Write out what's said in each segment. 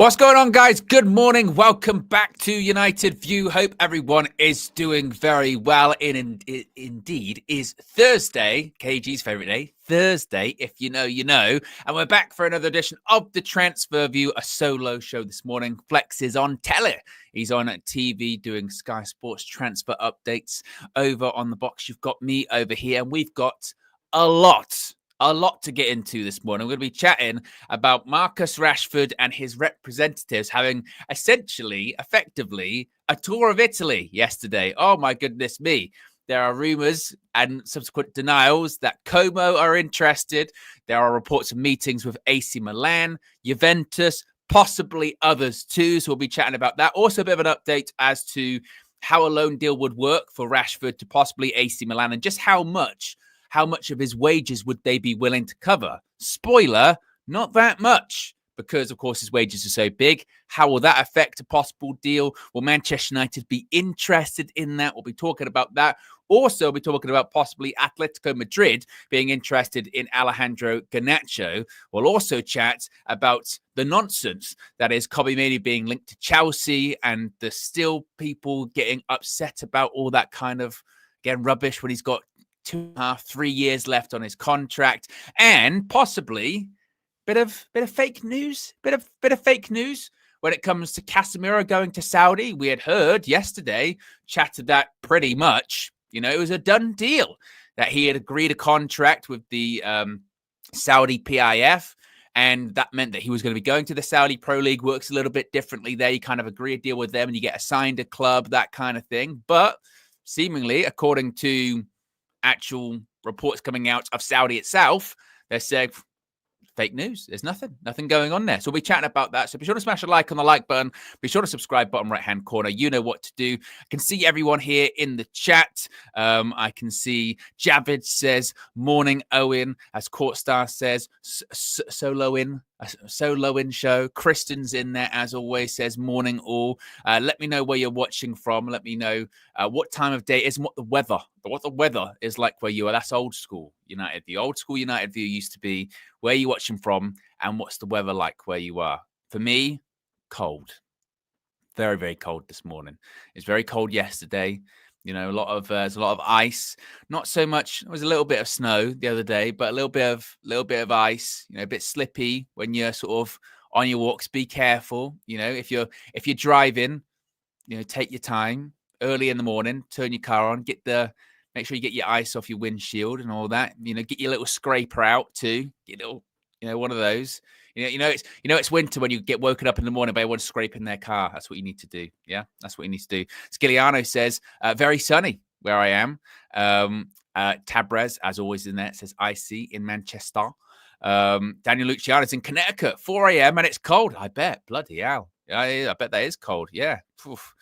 What's going on, guys? Good morning. Welcome back to United View. Hope everyone is doing very well. It indeed is Thursday, KG's favorite day. Thursday, if you know, you know. And we're back for another edition of the Transfer View, a solo show this morning. Flex is on telly. He's on TV doing Sky Sports transfer updates. Over on the box, you've got me over here, and we've got a lot to get into this morning. We're going to be chatting about Marcus Rashford and his representatives having effectively, a tour of Italy yesterday. Oh, my goodness me. There are rumours and subsequent denials that Como are interested. There are reports of meetings with AC Milan, Juventus, possibly others too. So we'll be chatting about that. Also a bit of an update as to how a loan deal would work for Rashford to possibly AC Milan and just how much of his wages would they be willing to cover? Spoiler, not that much, because, of course, his wages are so big. How will that affect a possible deal? Will Manchester United be interested in that? We'll be talking about that. Also, we'll be talking about possibly Atletico Madrid being interested in Alejandro Garnacho. We'll also chat about the nonsense that is Kobbie Mainoo being linked to Chelsea and the still people getting upset about all that kind of, again, rubbish when he's got 2.5, 3 years left on his contract, and possibly bit of fake news, bit of fake news when it comes to Casemiro going to Saudi. We had heard yesterday, chatted that pretty much, it was a done deal that he had agreed a contract with the Saudi PIF. And that meant that he was going to be going to the Saudi Pro League. Works a little bit differently there. You kind of agree a deal with them and you get assigned a club, that kind of thing. But seemingly, according to actual reports coming out of Saudi itself, they're saying fake news. There's nothing going on there. So we'll be chatting about that. So be sure to smash a like on the like button. Be sure to subscribe, bottom right-hand corner. You know what to do. I can see everyone here in the chat. I can see Javid says, morning, Owen. As Courtstar says, solo in show. Kristen's in there, as always, says, morning all. Let me know where you're watching from. Let me know what time of day it is and what the weather is like where you are. That's old school United. The old school United view used to be where you're watching from and what's the weather like where you are. For me, cold. Very, very cold this morning. It's very cold yesterday. There's a lot of ice. Not so much. There was a little bit of snow the other day, but a little bit of ice. A bit slippy when you're sort of on your walks. Be careful. If you're driving, take your time. Early in the morning, turn your car on. Make sure you get your ice off your windshield and all that. Get your little scraper out too. Get a little, one of those. It's winter when you get woken up in the morning by everyone scraping their car. That's what you need to do. Yeah, that's what you need to do. Skiliano says, very sunny where I am. Tabrez, as always in there, says icy in Manchester. Daniel Luciano's in Connecticut, 4 a.m. and it's cold. I bet. Bloody hell. I bet that is cold. Yeah. Oof.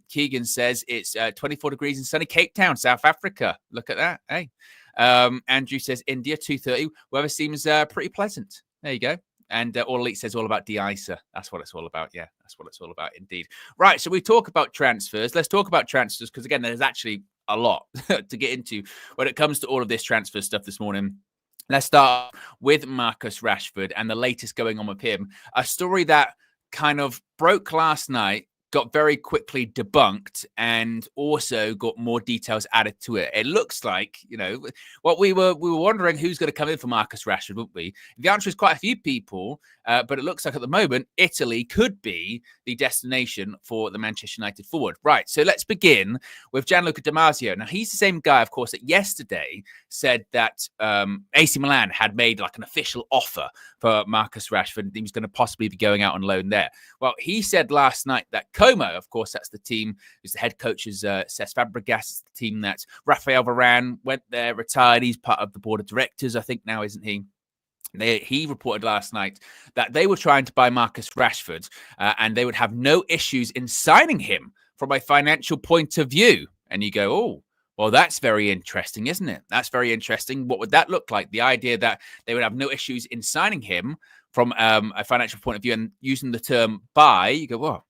Keegan says it's 24 degrees in sunny Cape Town, South Africa. Look at that. Hey. Andrew says India, 2:30. Weather seems pretty pleasant. There you go. And All Elite says all about de-icer. That's what it's all about. Yeah, that's what it's all about indeed. Right, so we talk about transfers. Let's talk about transfers because, again, there's actually a lot to get into when it comes to all of this transfer stuff this morning. Let's start with Marcus Rashford and the latest going on with him. A story that kind of broke last night, got very quickly debunked, and also got more details added to it. It looks like, what we were wondering who's going to come in for Marcus Rashford, wouldn't we? The answer is quite a few people, but it looks like at the moment, Italy could be the destination for the Manchester United forward. Right, so let's begin with Gianluca Di Marzio. Now, he's the same guy, of course, that yesterday said that AC Milan had made like an official offer for Marcus Rashford. He was going to possibly be going out on loan there. Well, he said last night that Como, of course, that's the team who's the head coach is Cesc Fabregas, the team that Rafael Varane went there, retired. He's part of the board of directors, I think now, isn't he? He reported last night that they were trying to buy Marcus Rashford and they would have no issues in signing him from a financial point of view. And you go, oh, well, that's very interesting, isn't it? That's very interesting. What would that look like? The idea that they would have no issues in signing him from a financial point of view and using the term buy, you go, well,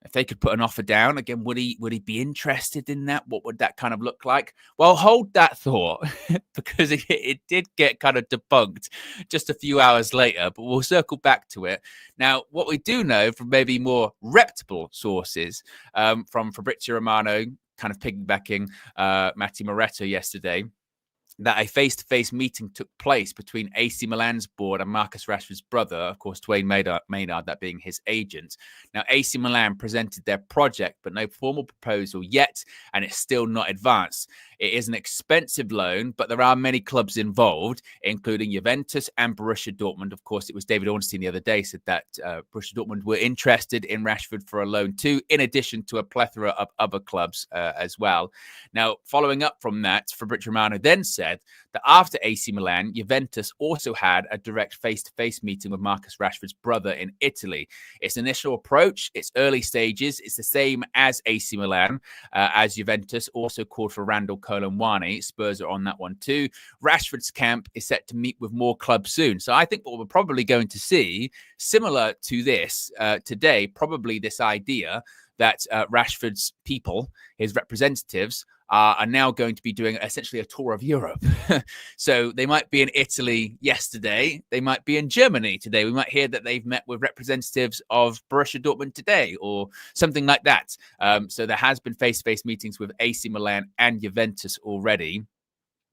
If they could put an offer down, again, would he be interested in that? What would that kind of look like? Well, hold that thought because it did get kind of debunked just a few hours later, but we'll circle back to it. Now, what we do know from maybe more reputable sources, from Fabrizio Romano, kind of piggybacking Matti Moretto yesterday, that a face-to-face meeting took place between AC Milan's board and Marcus Rashford's brother, of course, Dwayne Maynard, that being his agent. Now, AC Milan presented their project, but no formal proposal yet, and it's still not advanced. It is an expensive loan, but there are many clubs involved, including Juventus and Borussia Dortmund. Of course, it was David Ornstein the other day said that Borussia Dortmund were interested in Rashford for a loan too, in addition to a plethora of other clubs as well. Now, following up from that, Fabrizio Romano then said that after AC Milan, Juventus also had a direct face-to-face meeting with Marcus Rashford's brother in Italy. Its initial approach, its early stages, it's the same as AC Milan, as Juventus also called for Randall Colomwani. Spurs are on that one too. Rashford's camp is set to meet with more clubs soon. So I think what we're probably going to see, similar to this today, probably this idea that Rashford's people, his representatives, are now going to be doing essentially a tour of Europe. So they might be in Italy yesterday. They might be in Germany today. We might hear that they've met with representatives of Borussia Dortmund today or something like that. So there has been face-to-face meetings with AC Milan and Juventus already.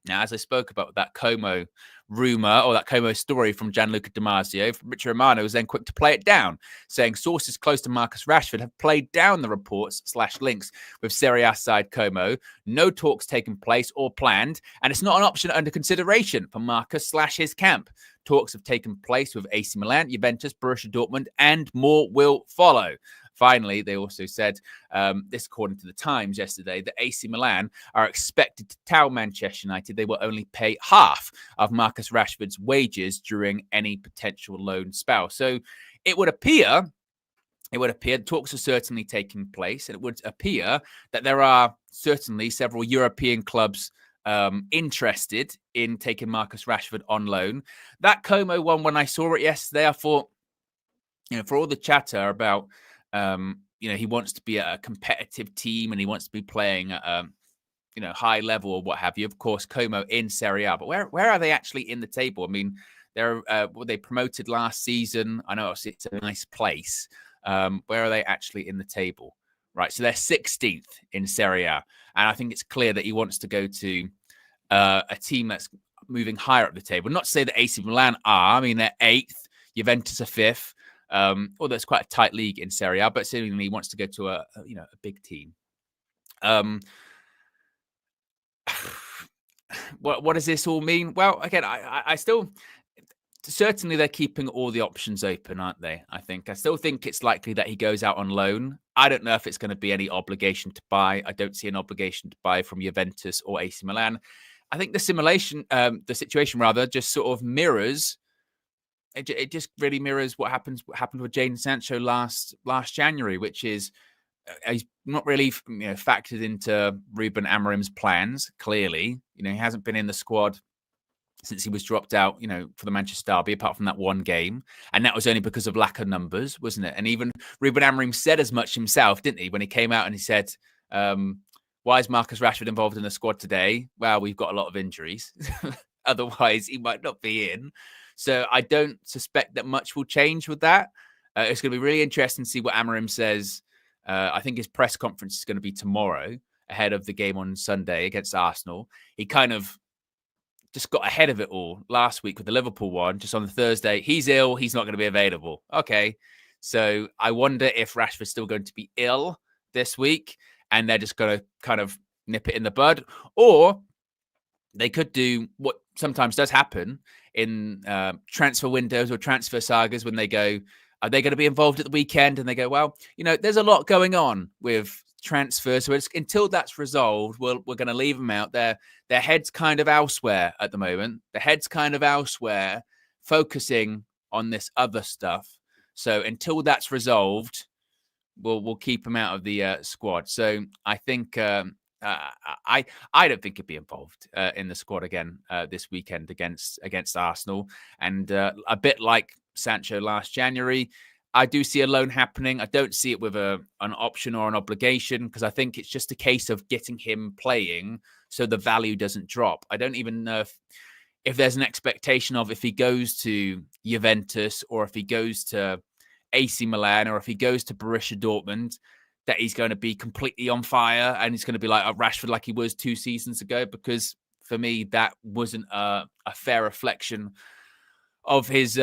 Now, as I spoke about that Como rumor or that Como story from Gianluca Di Marzio, Fabrizio Romano was then quick to play it down, saying sources close to Marcus Rashford have played down the reports/links with Serie A side Como. No talks taken place or planned, and it's not an option under consideration for Marcus/his camp. Talks have taken place with AC Milan, Juventus, Borussia Dortmund, and more will follow. Finally, they also said, this according to the Times yesterday, that AC Milan are expected to tell Manchester United they will only pay half of Marcus Rashford's wages during any potential loan spell. So it would appear talks are certainly taking place, and it would appear that there are certainly several European clubs interested in taking Marcus Rashford on loan. That Como one, when I saw it yesterday, I thought, for all the chatter about he wants to be a competitive team and he wants to be playing at high level or what have you. Of course, Como in Serie A, but where are they actually in the table? I mean, they promoted last season. I know it's a nice place. Where are they actually in the table? Right, so they're 16th in Serie A, and I think it's clear that he wants to go to a team that's moving higher up the table. Not to say that AC Milan are. I mean, they're 8th, Juventus are 5th. Although it's quite a tight league in Serie A, but seemingly he wants to go to a big team. What does this all mean? Well, again, I still certainly they're keeping all the options open, aren't they? I still think it's likely that he goes out on loan. I don't know if it's going to be any obligation to buy. I don't see an obligation to buy from Juventus or AC Milan. I think the situation rather, just sort of mirrors. It just really mirrors what happened with Jadon Sancho last January, which is he's not really factored into Ruben Amorim's plans. Clearly, he hasn't been in the squad since he was dropped out, for the Manchester derby, apart from that one game, and that was only because of lack of numbers, wasn't it? And even Ruben Amorim said as much himself, didn't he, when he came out and he said, "Why is Marcus Rashford involved in the squad today? Well, we've got a lot of injuries. Otherwise, he might not be in." So I don't suspect that much will change with that. It's going to be really interesting to see what Amorim says. I think his press conference is going to be tomorrow ahead of the game on Sunday against Arsenal. He kind of just got ahead of it all last week with the Liverpool one, just on the Thursday. He's ill. He's not going to be available. Okay. So I wonder if Rashford's still going to be ill this week and they're just going to kind of nip it in the bud, or they could do what sometimes does happen in transfer windows or transfer sagas when they go, are they going to be involved at the weekend? And they go, well, there's a lot going on with transfers. So until that's resolved, we're going to leave them out there. Their head's kind of elsewhere at the moment. The head's kind of elsewhere, focusing on this other stuff. So until that's resolved, we'll keep them out of the squad. So I think I don't think he'd be involved in the squad again this weekend against Arsenal. And a bit like Sancho last January, I do see a loan happening. I don't see it with an option or an obligation, because I think it's just a case of getting him playing so the value doesn't drop. I don't even know if there's an expectation of, if he goes to Juventus or if he goes to AC Milan or if he goes to Borussia Dortmund, that he's going to be completely on fire and he's going to be like a Rashford like he was 2 seasons ago. Because for me, that wasn't a fair reflection of his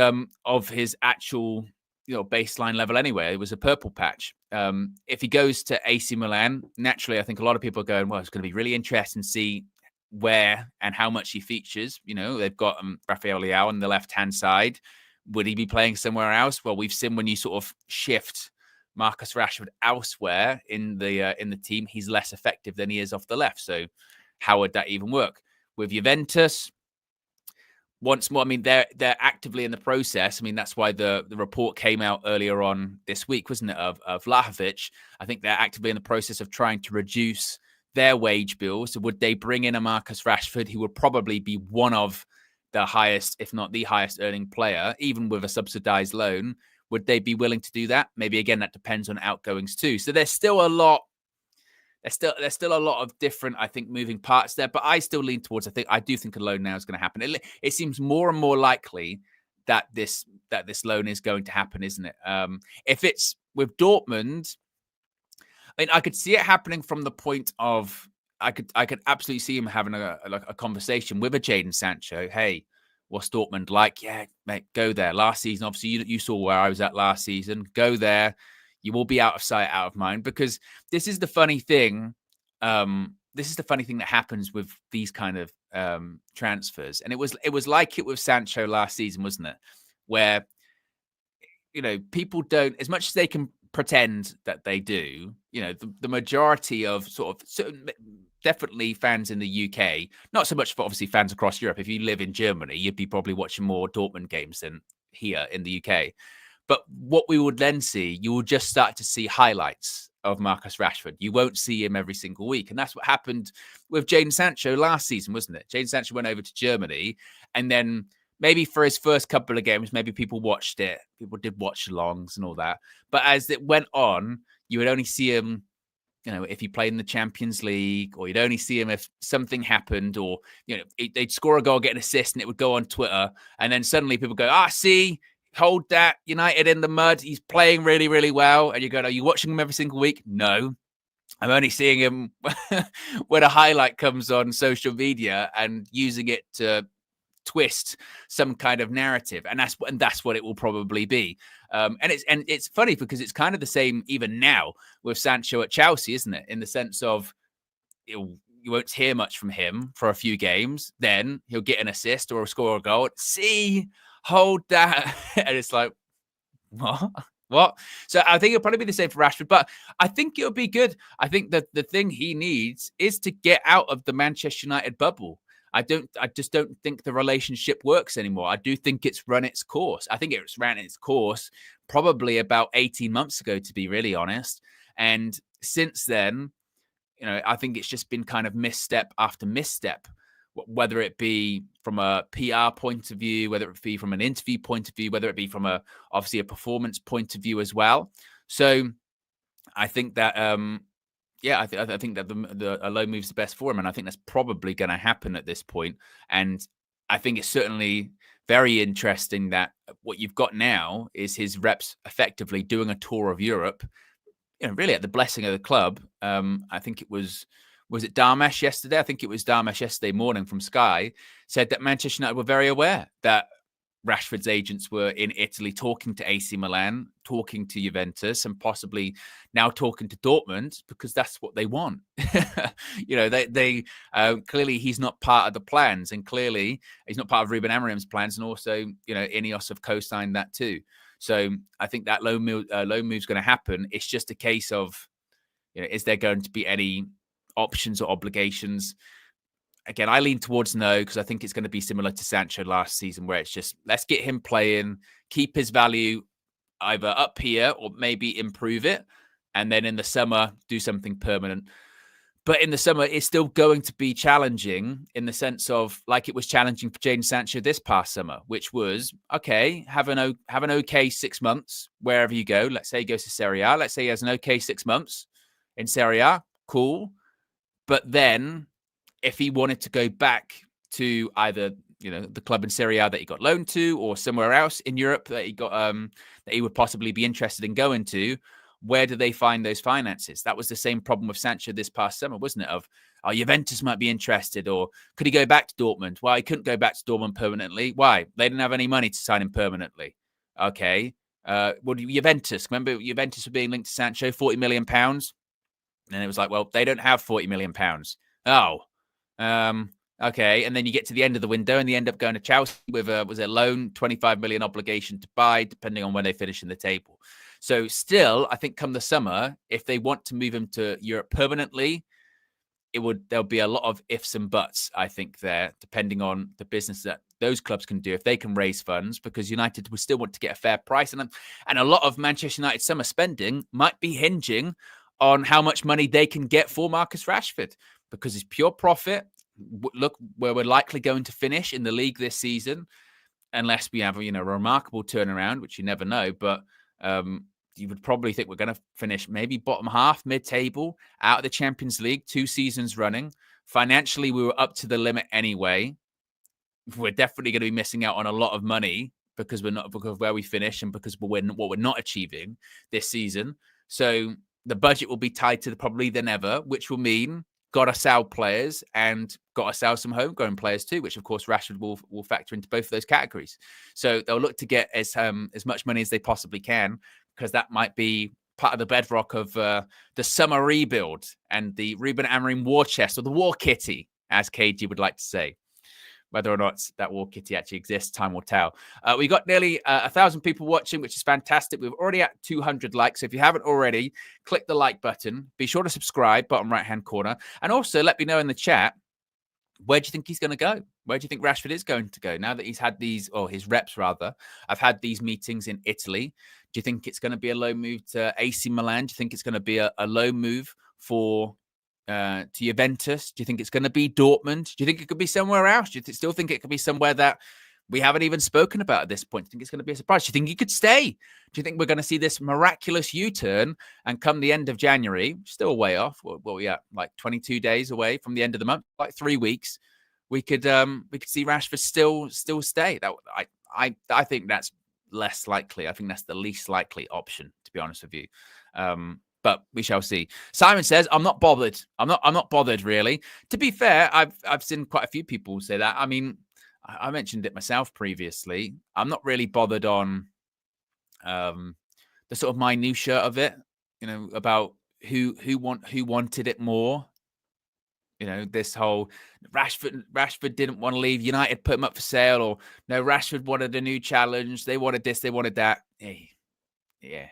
actual baseline level anyway. It was a purple patch. If he goes to AC Milan, naturally, I think a lot of people are going, well, it's going to be really interesting to see where and how much he features. They've got Rafael Leao on the left-hand side. Would he be playing somewhere else? Well, we've seen when you sort of shift Marcus Rashford elsewhere in the team, he's less effective than he is off the left. So how would that even work? With Juventus, once more, I mean, they're actively in the process. I mean, that's why the report came out earlier on this week, wasn't it, of Vlahovic. I think they're actively in the process of trying to reduce their wage bill. So would they bring in a Marcus Rashford, who would probably be one of the highest, if not the highest earning player, even with a subsidized loan? Would they be willing to do that? Maybe, again, that depends on outgoings too. So there's still a lot. There's still a lot of different, I think, moving parts there. But I still lean towards, I do think a loan now is going to happen. It seems more and more likely that this loan is going to happen, isn't it? If it's with Dortmund, I mean, I could see it happening from the point of, I could absolutely see him having a conversation with a Jadon Sancho. Hey, what's Dortmund like? Yeah, mate, go there. Last season, obviously, you saw where I was at last season. Go there. You will be out of sight, out of mind. Because this is the funny thing. This is the funny thing that happens with these kind of transfers. And it was like it with Sancho last season, wasn't it? Where, people don't, as much as they can pretend that they do, the majority of definitely fans in the UK, not so much for obviously fans across Europe. If you live in Germany, you'd be probably watching more Dortmund games than here in the UK. But what we would then see, you will just start to see highlights of Marcus Rashford. You won't see him every single week. And that's what happened with Jadon Sancho last season, wasn't it? Jadon Sancho went over to Germany, and then maybe for his first couple of games, maybe people watched it. People did watch alongs and all that. But as it went on, you would only see him, if he played in the Champions League, or you'd only see him if something happened, or, they'd score a goal, get an assist, and it would go on Twitter. And then suddenly people go, see, hold that, United in the mud. He's playing really, really well. And you go, are you watching him every single week? No. I'm only seeing him when a highlight comes on social media and using it to twist some kind of narrative. And that's what it will probably be. And it's funny because it's kind of the same even now with Sancho at Chelsea, isn't it? In the sense of you won't hear much from him for a few games. Then he'll get an assist or score a goal. See, hold that. And it's like, what? So I think it'll probably be the same for Rashford, but I think it'll be good. I think that the thing he needs is to get out of the Manchester United bubble. I just don't think the relationship works anymore. I do think it's run its course. I think it's ran its course probably about 18 months ago, to be really honest. And since then, I think it's just been kind of misstep after misstep, whether it be from a PR point of view, whether it be from an interview point of view, whether it be from obviously a performance point of view as well. So I think that, I think that a loan move's the best for him. And I think that's probably going to happen at this point. And I think it's certainly very interesting that what you've got now is his reps effectively doing a tour of Europe, really at the blessing of the club. I think it was it Darmesh yesterday? I think it was Darmesh yesterday morning from Sky said that Manchester United were very aware that Rashford's agents were in Italy talking to AC Milan, talking to Juventus, and possibly now talking to Dortmund, because that's what they want. They clearly he's not part of the plans, and clearly he's not part of Ruben Amorim's plans, and also Ineos have co-signed that too. So I think that loan move's going to happen. It's just a case of, is there going to be any options or obligations? Again, I lean towards no, because I think it's going to be similar to Sancho last season, where it's just, let's get him playing, keep his value either up here or maybe improve it, and then in the summer do something permanent. But in the summer, it's still going to be challenging in the sense of like it was challenging for Jadon Sancho this past summer, which was, okay, have an okay 6 months wherever you go. Let's say he goes to Serie A. Let's say he has an okay 6 months in Serie A. Cool. But then if he wanted to go back to either, the club in Serie A that he got loaned to or somewhere else in Europe that he got, that he would possibly be interested in going to, where do they find those finances? That was the same problem with Sancho this past summer, wasn't it? Of, Juventus might be interested, or could he go back to Dortmund? Well, he couldn't go back to Dortmund permanently. Why? They didn't have any money to sign him permanently. Okay. Juventus, remember Juventus were being linked to Sancho, £40 million. And it was like, well, they don't have £40 million. Oh, okay. And then you get to the end of the window and they end up going to Chelsea with a loan, 25 million obligation to buy, depending on when they finish in the table. So still, I think come the summer, if they want to move him to Europe permanently, there'll be a lot of ifs and buts, I think, there, depending on the business that those clubs can do, if they can raise funds, because United will still want to get a fair price. And a lot of Manchester United summer spending might be hinging on how much money they can get for Marcus Rashford, because it's pure profit. Look where we're likely going to finish in the league this season, unless we have a remarkable turnaround, which you never know. But you would probably think we're going to finish maybe bottom half, mid-table, out of the Champions League, 2 seasons running. Financially, we were up to the limit anyway. We're definitely going to be missing out on a lot of money because of where we finish and because what we're not achieving this season. So the budget will be tighter probably than ever, which will mean got to sell players and got to sell some homegrown players too, which of course Rashford will factor into both of those categories. So they'll look to get as much money as they possibly can, because that might be part of the bedrock of the summer rebuild and the Ruben Amorim war chest, or the war kitty, as KG would like to say. Whether or not that war kitty actually exists, time will tell. We got nearly 1,000 people watching, which is fantastic. We're already at 200 likes. So if you haven't already, click the like button. Be sure to subscribe, bottom right-hand corner. And also let me know in the chat, where do you think he's going to go? Where do you think Rashford is going to go now that he's had these, or his reps rather, have had these meetings in Italy? Do you think it's going to be a low move to AC Milan? Do you think it's going to be a low move to Juventus? Do you think it's going to be Dortmund? Do you think it could be somewhere else? Do you still think it could be somewhere that we haven't even spoken about at this point? Do you think it's going to be a surprise? Do you think he could stay? Do you think we're going to see this miraculous U-turn and come the end of January, still way off, what are we at, like 22 days away from the end of the month, like 3 weeks, we could see Rashford still stay? That I think that's less likely. I think that's the least likely option, to be honest with you. But we shall see. Simon says, I'm not bothered. I'm not bothered, really. To be fair, I've seen quite a few people say that. I mean, I mentioned it myself previously. I'm not really bothered on the sort of minutiae of it, about who wanted it more. This whole Rashford didn't want to leave. United put him up for sale, or no, Rashford wanted a new challenge. They wanted this, they wanted that. Yeah.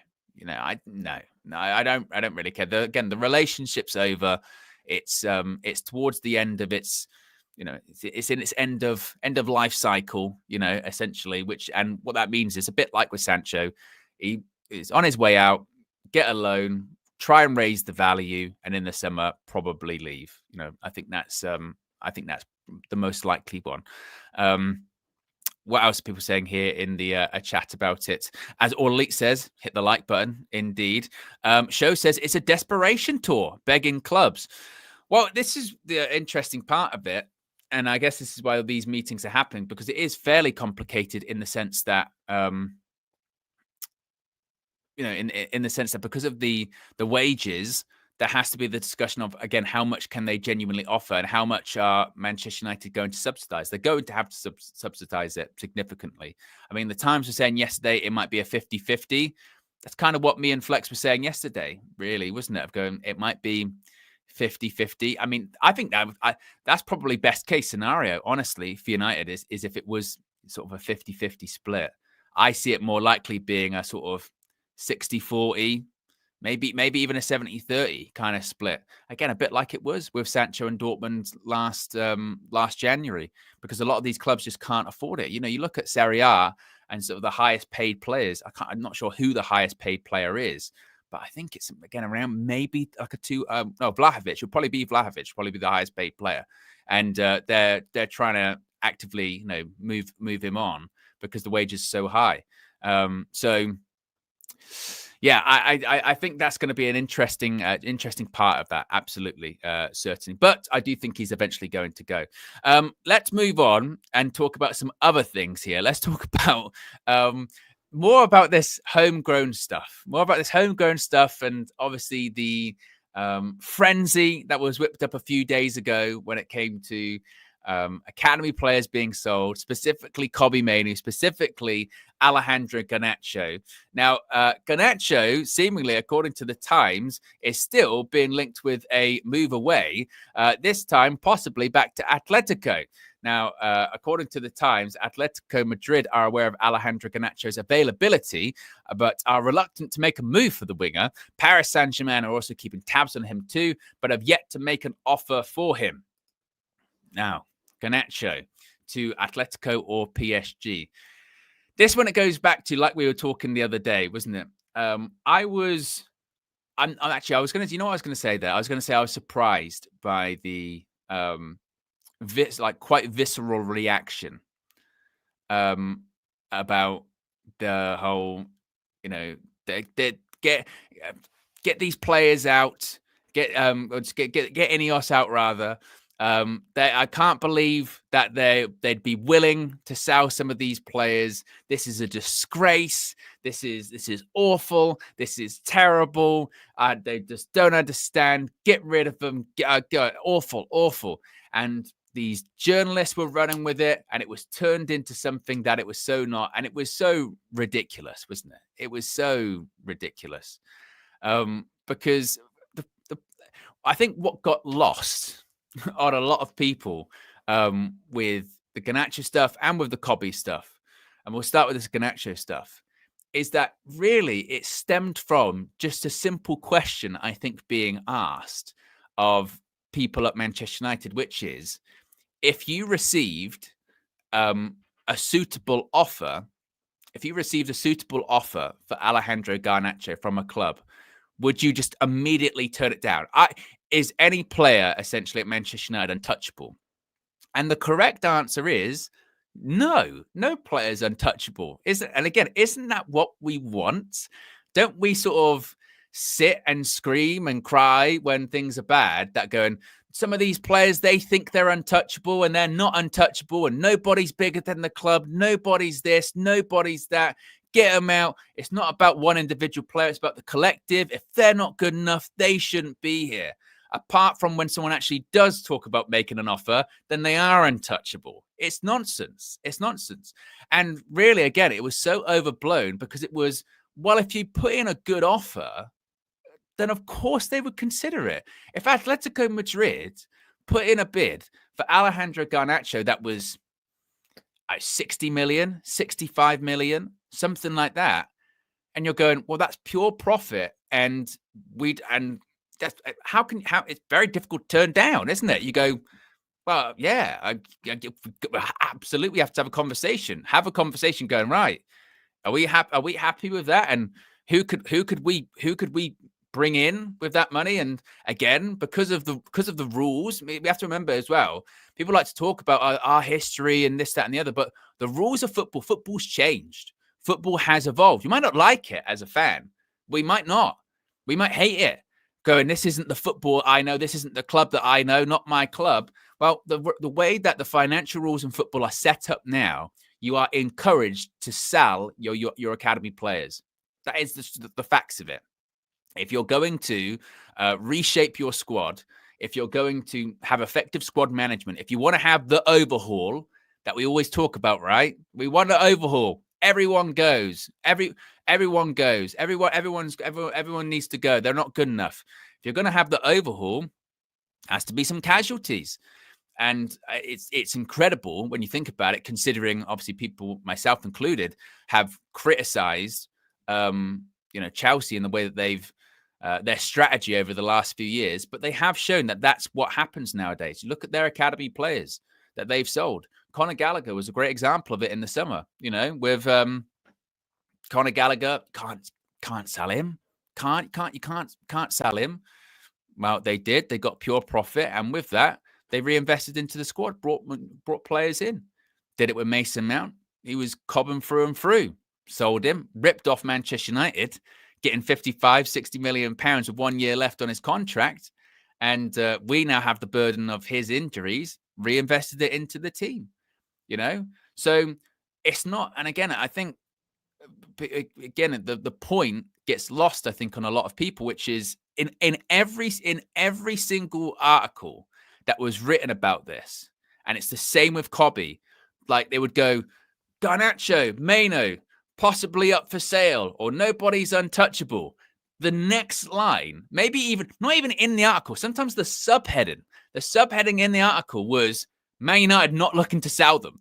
I don't really care. Again, the relationship's over. It's towards the end of its, it's in its end of life cycle, essentially. And what that means is a bit like with Sancho, he is on his way out, get a loan, try and raise the value, and in the summer probably leave. I think that's the most likely one. What else are people saying here in the chat about it? As Orleat says, hit the like button. Indeed. Show says it's a desperation tour, begging clubs. Well, this is the interesting part of it. And I guess this is why these meetings are happening, because it is fairly complicated in the sense that, in the sense that because of the wages, there has to be the discussion of, again, how much can they genuinely offer and how much are Manchester United going to subsidise? They're going to have to subsidise it significantly. I mean, the Times were saying yesterday it might be a 50-50. That's kind of what me and Flex were saying yesterday, really, wasn't it? Of going, it might be 50-50. I mean, I think that's probably best case scenario, honestly, for United, is if it was sort of a 50-50 split. I see it more likely being a sort of 60-40, maybe even a 70-30 kind of split. Again, a bit like it was with Sancho and Dortmund last January, because a lot of these clubs just can't afford it. You look at Serie A and sort of the highest paid players. I'm not sure who the highest paid player is, but I think it's again around maybe like a two. No, Vlahovic will probably be the highest paid player, and they're trying to actively move him on because the wage is so high. So. Yeah, I think that's going to be an interesting part of that. Absolutely, certainly. But I do think he's eventually going to go. Let's move on and talk about some other things here. Let's talk about more about this homegrown stuff. And obviously the frenzy that was whipped up a few days ago when it came to academy players being sold, specifically Kobbie Mainoo, specifically Alejandro Garnacho. Now, Garnacho, seemingly, according to the Times, is still being linked with a move away, this time possibly back to Atletico. Now, according to the Times, Atletico Madrid are aware of Alejandro Garnacho's availability, but are reluctant to make a move for the winger. Paris Saint-Germain are also keeping tabs on him too, but have yet to make an offer for him. Now, Garnacho to Atletico or PSG. This one, it goes back to like we were talking the other day, wasn't it? I was going to, you know what I was going to say there? I was going to say I was surprised by the quite visceral reaction about the whole, get these players out, get Ineos out rather. I can't believe that they'd be willing to sell some of these players. This is a disgrace. This is awful. This is terrible. They just don't understand. Get rid of them. Awful. And these journalists were running with it, and it was turned into something that it was so not. And it was so ridiculous, wasn't it? It was so ridiculous because I think what got lost on a lot of people with the Garnacho stuff and with the Kobbie stuff, and we'll start with this Garnacho stuff, is that really it stemmed from just a simple question, I think, being asked of people at Manchester United, which is, if you received a suitable offer for Alejandro Garnacho from a club, would you just immediately turn it down? Is any player essentially at Manchester United untouchable? And the correct answer is no player's untouchable. And again, isn't that what we want? Don't we sort of sit and scream and cry when things are bad, that going, some of these players, they think they're untouchable and they're not untouchable, and nobody's bigger than the club, nobody's this, nobody's that. Get them out. It's not about one individual player. It's about the collective. If they're not good enough, they shouldn't be here. Apart from when someone actually does talk about making an offer, then they are untouchable. It's nonsense. And really, again, it was so overblown because it was, well, if you put in a good offer, then of course they would consider it. If Atletico Madrid put in a bid for Alejandro Garnacho that was 60 million, 65 million, something like that, and you're going, well, that's pure profit, and that's how it's very difficult to turn down, isn't it? You go, well, yeah, I absolutely have to have a conversation. Have a conversation going, right? Are we happy with that? And who could we bring in with that money? And again, because of the rules, we have to remember as well, people like to talk about our history and this, that, and the other, but the rules of football's changed. Football has evolved. You might not like it as a fan. We might not. We might hate it. Going, this isn't the football I know. This isn't the club that I know, not my club. Well, the way that the financial rules in football are set up now, you are encouraged to sell your academy players. That is the facts of it. If you're going to reshape your squad, if you're going to have effective squad management, if you want to have the overhaul that we always talk about, right? We want to overhaul. Everyone goes. Everyone goes. Everyone needs to go. They're not good enough. If you're going to have the overhaul, has to be some casualties. And it's incredible when you think about it, considering obviously people, myself included, have criticized Chelsea in the way that they've their strategy over the last few years, but they have shown that that's what happens nowadays. You look at their academy players that they've sold. Conor Gallagher was a great example of it in the summer. With Conor Gallagher, can't sell him. can't sell him. Well, they did. They got pure profit, and with that, they reinvested into the squad, brought players in. Did it with Mason Mount. He was cobbing through and through. Sold him, ripped off Manchester United, getting 55, 60 million pounds with 1 year left on his contract. And we now have the burden of his injuries, reinvested it into the team, you know? So it's not, and again, I think, again, the point gets lost, I think, on a lot of people, which is in every single article that was written about this, and it's the same with Kobbie. Like they would go, Garnacho, Mainoo, possibly up for sale, or nobody's untouchable. The next line, maybe even not even in the article, sometimes the subheading in the article was Man United not looking to sell them.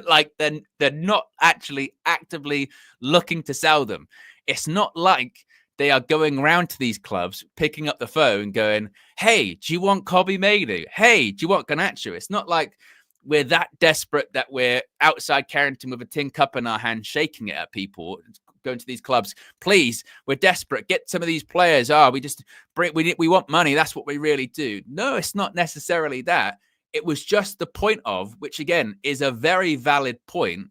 Like they're not actually actively looking to sell them. It's not like they are going around to these clubs, picking up the phone, going, hey, do you want Kobbie Mainoo? Hey, do you want Garnacho? It's not like we're that desperate that we're outside Carrington with a tin cup in our hand, shaking it at people, going to these clubs. Please, we're desperate. Get some of these players. We want money. That's what we really do. No, it's not necessarily that. It was just the point of, which again is a very valid point.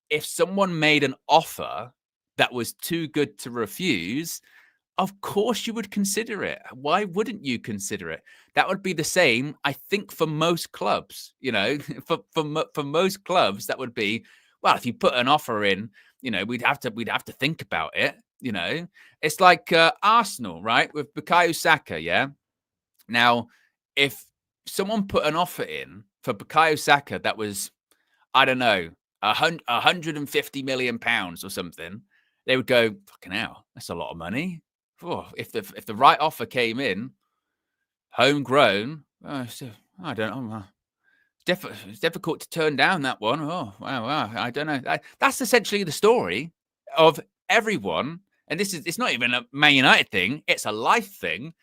If someone made an offer that was too good to refuse, of course you would consider it. Why wouldn't you consider it? That would be the same, I think, for most clubs. You know, for most clubs, that would be, well, if you put an offer in, you know, we'd have to think about it. You know, it's like Arsenal, right, with Bukayo Saka. Yeah. Now, if someone put an offer in for Bukayo Saka that was, I don't know, 150 million pounds or something, they would go, fucking hell, that's a lot of money. Oh, if the right offer came in, homegrown, I don't know. It's difficult to turn down that one. Oh, wow. I don't know. That's essentially the story of everyone. And it's not even a Man United thing. It's a life thing.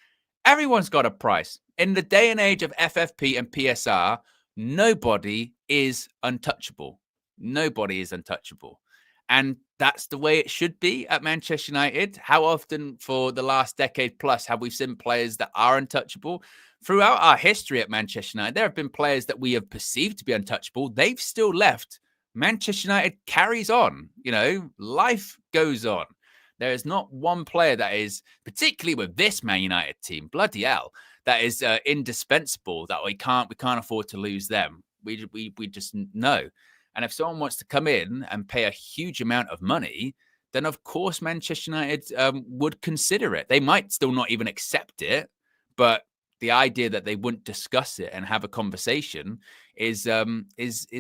Everyone's got a price. In the day and age of FFP and PSR, nobody is untouchable. Nobody is untouchable. And that's the way it should be at Manchester United. How often for the last decade plus have we seen players that are untouchable? Throughout our history at Manchester United, there have been players that we have perceived to be untouchable. They've still left. Manchester United carries on. You know, life goes on. There is not one player that is, particularly with this Man United team, bloody hell, that is indispensable, that we can't afford to lose them. We just know. And if someone wants to come in and pay a huge amount of money, then of course Manchester United would consider it. They might still not even accept it, but the idea that they wouldn't discuss it and have a conversation is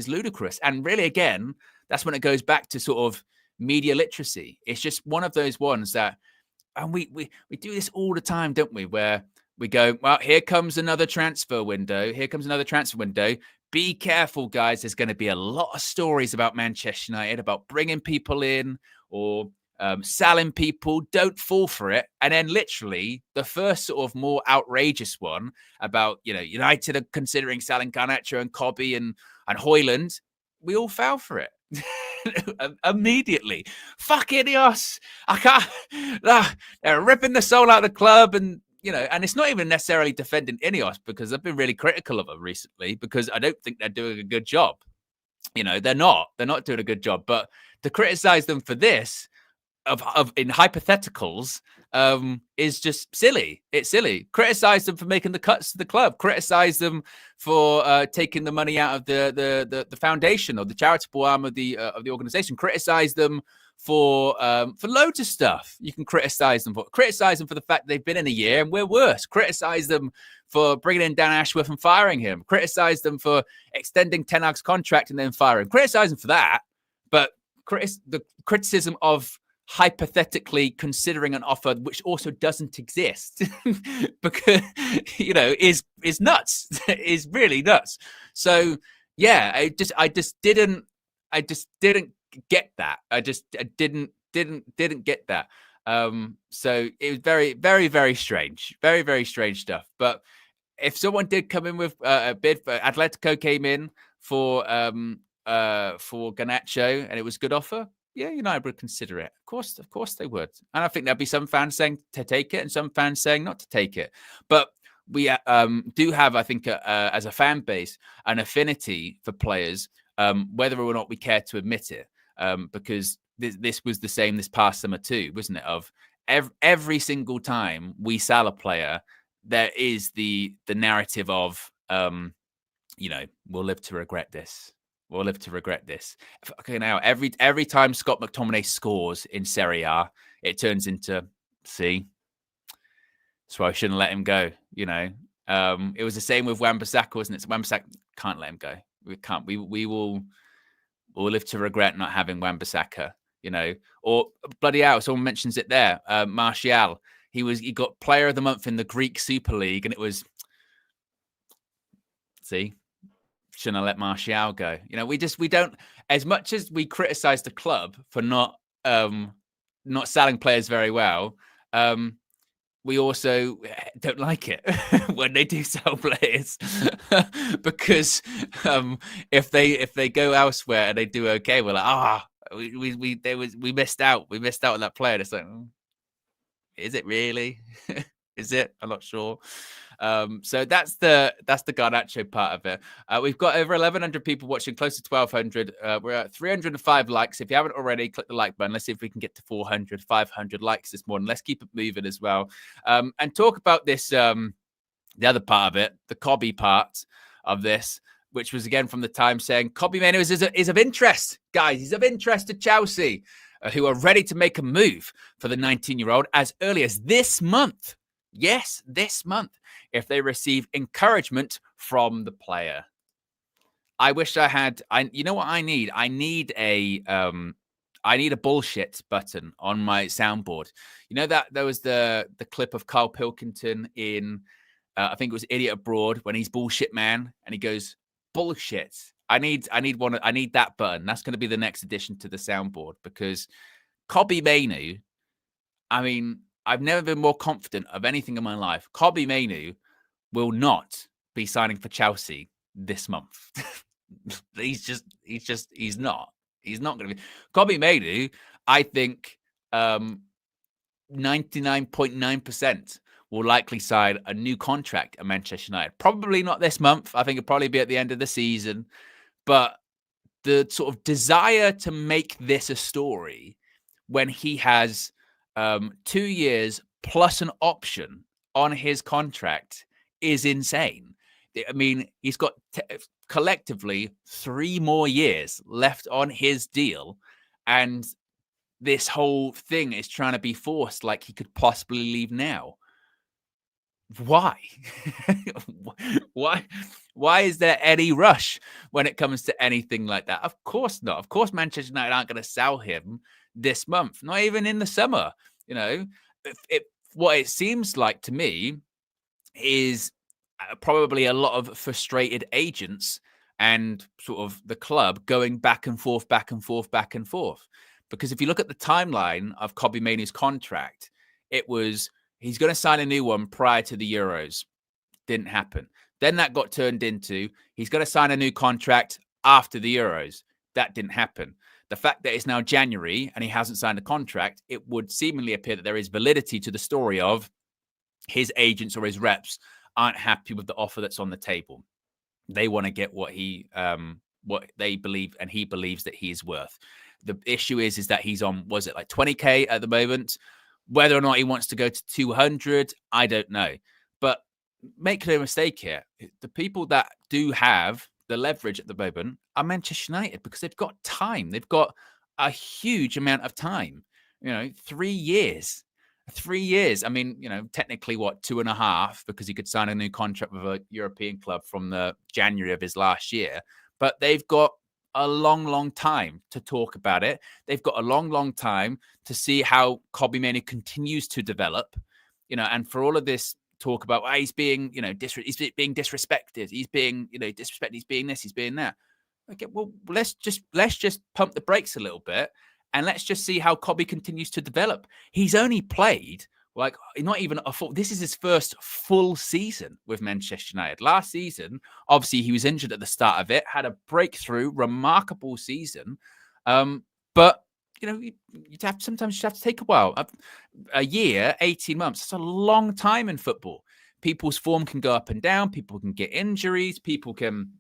ludicrous. And really, again, that's when it goes back to sort of media literacy. It's just one of those ones that, and we do this all the time, don't we? Where we go, well, here comes another transfer window. Here comes another transfer window. Be careful, guys. There's going to be a lot of stories about Manchester United, about bringing people in or selling people. Don't fall for it. And then literally the first sort of more outrageous one about, you know, United are considering selling Garnacho and Kobbie and Højlund. We all fell for it. Immediately. Fuck Ineos. I can't. They're ripping the soul out of the club, and you know, and it's not even necessarily defending Ineos, because I've been really critical of them recently because I don't think they're doing a good job. You know, they're not doing a good job. But to criticize them for this of in hypotheticals is just silly. It's silly. Criticize them for making the cuts to the club. Criticize them for taking the money out of the foundation or the charitable arm of the organization. Criticize them for loads of stuff. You can criticize them for the fact they've been in a year and we're worse. Criticize them for bringing in Dan Ashworth and firing him. Criticize them for extending Ten Hag's contract and then firing. Criticize them for that, but the criticism of hypothetically considering an offer which also doesn't exist because, you know, is nuts. Is really nuts. So yeah, I just didn't get that. I didn't get that. So it was very, very, very strange. Very, very strange stuff. But if someone did come in with a bid, for Atletico came in for Garnacho and it was a good offer, United would consider it. Of course they would. And I think there'll be some fans saying to take it and some fans saying not to take it. But we do have, I think, as a fan base, an affinity for players, whether or not we care to admit it, because this was the same this past summer too, wasn't it? Of every single time we sell a player, there is the narrative of, we'll live to regret this. We'll live to regret this. Okay, now every time Scott McTominay scores in Serie A, it turns into, see, so I shouldn't let him go. It was the same with Wan-Bissaka, wasn't it? So Wan-Bissaka, can't let him go. We can't. We'll live to regret not having Wan-Bissaka. Or bloody hell, someone mentions it there. Martial, he got Player of the Month in the Greek Super League, and it was, see, shouldn't have let Martial go. We don't, as much as we criticize the club for not selling players very well, we also don't like it when they do sell players because if they go elsewhere and they do okay, we're like, we missed out. We missed out on that player. And it's like, is it really? Is it? I'm not sure. So that's the Garnacho part of it. We've got over 1,100 people watching, close to 1,200. We're at 305 likes. If you haven't already, click the like button. Let's see if we can get to 400, 500 likes this morning. Let's keep it moving as well. And talk about this, the other part of it, the Kobbie part of this, which was again from the Times saying Kobbie Mainoo is of interest, guys. He's of interest to Chelsea, who are ready to make a move for the 19-year-old as early as this month. Yes, this month, if they receive encouragement from the player. I wish I had. You know what I need? I need a bullshit button on my soundboard. You know that there was the clip of Carl Pilkington in, I think it was Idiot Abroad, when he's bullshit man and he goes bullshit. I need one. I need that button. That's going to be the next addition to the soundboard, because Kobbie Mainoo, I mean, I've never been more confident of anything in my life. Kobbie Mainoo will not be signing for Chelsea this month. He's not. He's not going to be. Kobbie Mainoo, I think 99.9% will likely sign a new contract at Manchester United. Probably not this month. I think it'll probably be at the end of the season. But the sort of desire to make this a story when he has 2 years plus an option on his contract is insane. I mean, he's got collectively 3 more years left on his deal, and this whole thing is trying to be forced like he could possibly leave now. Why? Why is there any rush when it comes to anything like that? Of course not. Of course, Manchester United aren't going to sell him this month, not even in the summer. What it seems like to me is probably a lot of frustrated agents and sort of the club going back and forth. Because if you look at the timeline of Kobbie Mainoo's contract, it was he's going to sign a new one prior to the Euros. Didn't happen. Then that got turned into he's going to sign a new contract after the Euros. That didn't happen. The fact that it's now January and he hasn't signed a contract, it would seemingly appear that there is validity to the story of his agents or his reps aren't happy with the offer that's on the table. They want to get what they believe, and he believes that he is worth. The issue is that he's on, was it like 20K at the moment? Whether or not he wants to go to 200, I don't know. But make no mistake here, the people that do have the leverage at the moment are Manchester United, because they've got time. They've got a huge amount of time. 3 years. 3 years. I mean, technically, 2.5, because he could sign a new contract with a European club from the January of his last year. But they've got a long, long time to talk about it. They've got a long, long time to see how Kobbie Mainoo continues to develop. And for all of this talk about he's being, he's being disrespected. He's being, disrespected. He's being this. He's being that. Okay, well, let's just pump the brakes a little bit, and let's just see how Kobbie continues to develop. He's only played not even a full. This is his first full season with Manchester United. Last season, obviously, he was injured at the start of it. Had a breakthrough, remarkable season, but sometimes you have to take a while. A year, 18 months. It's a long time in football. People's form can go up and down. People can get injuries. People can,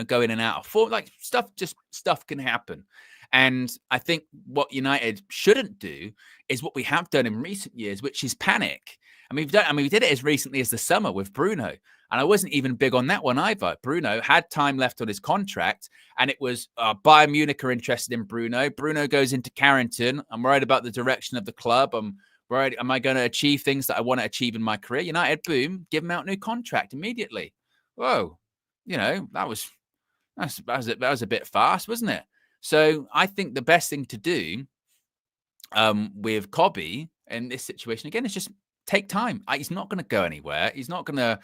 go in and out of form. Like stuff can happen. And I think what United shouldn't do is what we have done in recent years, which is panic. We did it as recently as the summer with Bruno. And I wasn't even big on that one either. Bruno had time left on his contract, and it was Bayern Munich are interested in Bruno. Bruno goes into Carrington. I'm worried about the direction of the club. I'm worried, am I going to achieve things that I want to achieve in my career? United, boom, give him out a new contract immediately. Whoa, that was a bit fast, wasn't it? So I think the best thing to do with Kobbie in this situation, again, is just take time. He's not going to go anywhere. He's not going to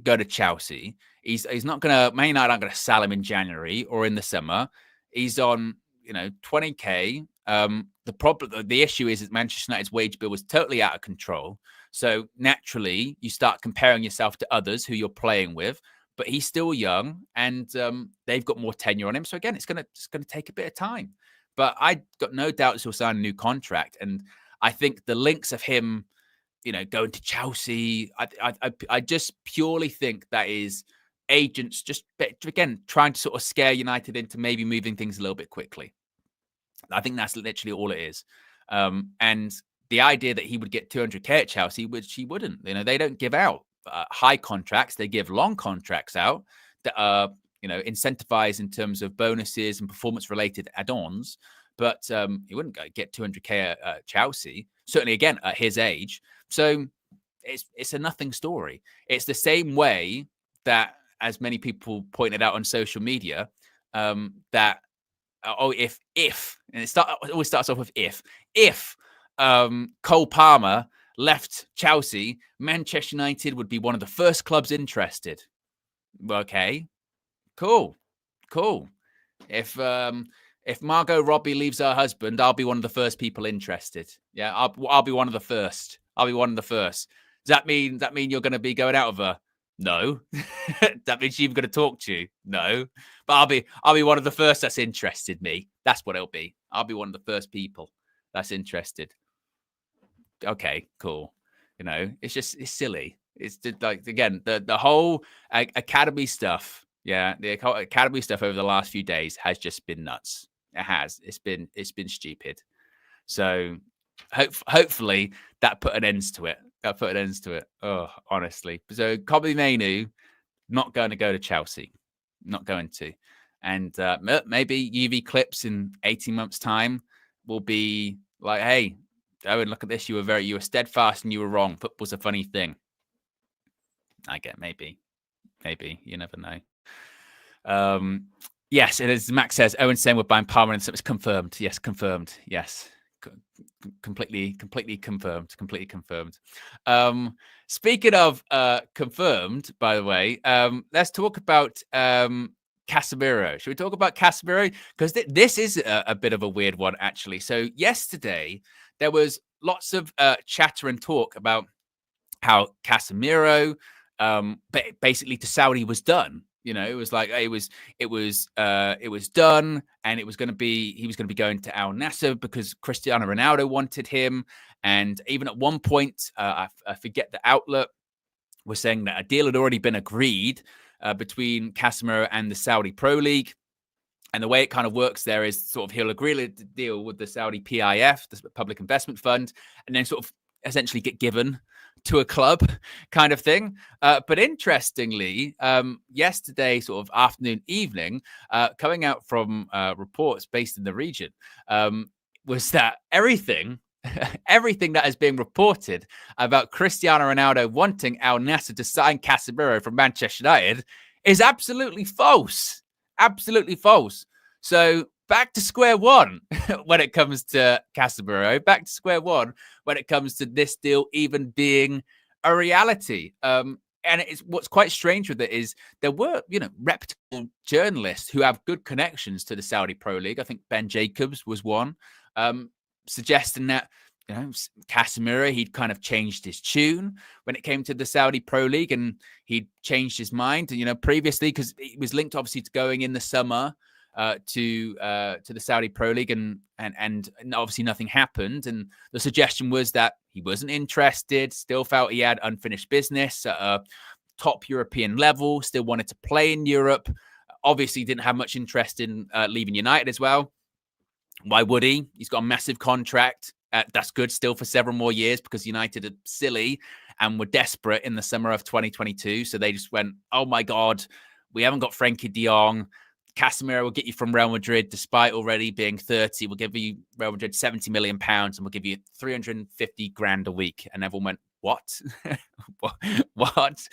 go to Chelsea. He's not going to, Man United aren't going to sell him in January or in the summer. He's on, 20K. The issue is that Manchester United's wage bill was totally out of control. So naturally, you start comparing yourself to others who you're playing with. But he's still young, and they've got more tenure on him. So again, it's going to take a bit of time. But I got no doubts he'll sign a new contract. And I think the links of him, going to Chelsea, I just purely think that is agents just, again, trying to sort of scare United into maybe moving things a little bit quickly. I think that's literally all it is. And the idea that he would get 200K at Chelsea, which he wouldn't. They don't give out high contracts. They give long contracts out that are, incentivized in terms of bonuses and performance-related add-ons. But he wouldn't get 200K at Chelsea, certainly, again, at his age. So it's a nothing story. It's the same way that, as many people pointed out on social media, that, if, and it always starts off with if Cole Palmer left Chelsea, Manchester United would be one of the first clubs interested. Okay, cool. If Margot Robbie leaves her husband, I'll be one of the first people interested. Yeah, I'll be one of the first. Does that mean you're going to be going out of her? No. That means she's even going to talk to you? No. But I'll be one of the first that's interested. Me. That's what it'll be. I'll be one of the first people that's interested. Okay, cool. It's silly. It's like, again, the whole academy stuff. Yeah, the academy stuff over the last few days has just been nuts. It has. It's been stupid. So hopefully that put an end to it. Oh, honestly. So Kobbie Mainoo not going to go to Chelsea. Not going to. And maybe UV Clips in 18 months' time will be like, hey, Owen, look at this. You were steadfast and you were wrong. Football's a funny thing. I get maybe. You never know. Yes, it is. Max says, Owen saying we're buying Palmer and it's confirmed. Yes, confirmed. Yes. Completely confirmed. Speaking of confirmed, by the way, let's talk about Casemiro. Should we talk about Casemiro? Because this is a bit of a weird one, actually. So yesterday, there was lots of chatter and talk about how Casemiro, basically to Saudi, was done. It was like it was done, and he was going to be going to Al Nassr because Cristiano Ronaldo wanted him. And even at one point, I forget the outlet was saying that a deal had already been agreed between Casemiro and the Saudi Pro League. And the way it kind of works there is sort of he'll agree to deal with the Saudi PIF, the Public Investment Fund, and then sort of essentially get given to a club kind of thing. But interestingly, yesterday, sort of afternoon, evening, coming out from reports based in the region, was that everything that is being reported about Cristiano Ronaldo wanting Al Nassr to sign Casemiro from Manchester United is absolutely false. Absolutely false. So back to square one when it comes to Casemiro. Back to square one when it comes to this deal even being a reality. And it's what's quite strange with it is there were, reputable journalists who have good connections to the Saudi Pro League. I think Ben Jacobs was one, suggesting that, Casemiro, he'd kind of changed his tune when it came to the Saudi Pro League, and he'd changed his mind, previously, because it was linked obviously to going in the summer to the Saudi Pro League, and obviously nothing happened. And the suggestion was that he wasn't interested, still felt he had unfinished business at a top European level, still wanted to play in Europe. Obviously didn't have much interest in leaving United as well. Why would he? He's got a massive contract. That's good still for several more years, because United are silly and were desperate in the summer of 2022. So they just went, oh my God, we haven't got Frankie de Jong. Casemiro will get you from Real Madrid, despite already being 30. We'll give you, Real Madrid, £70 million, and we'll give you 350 grand a week. And everyone went, what? What?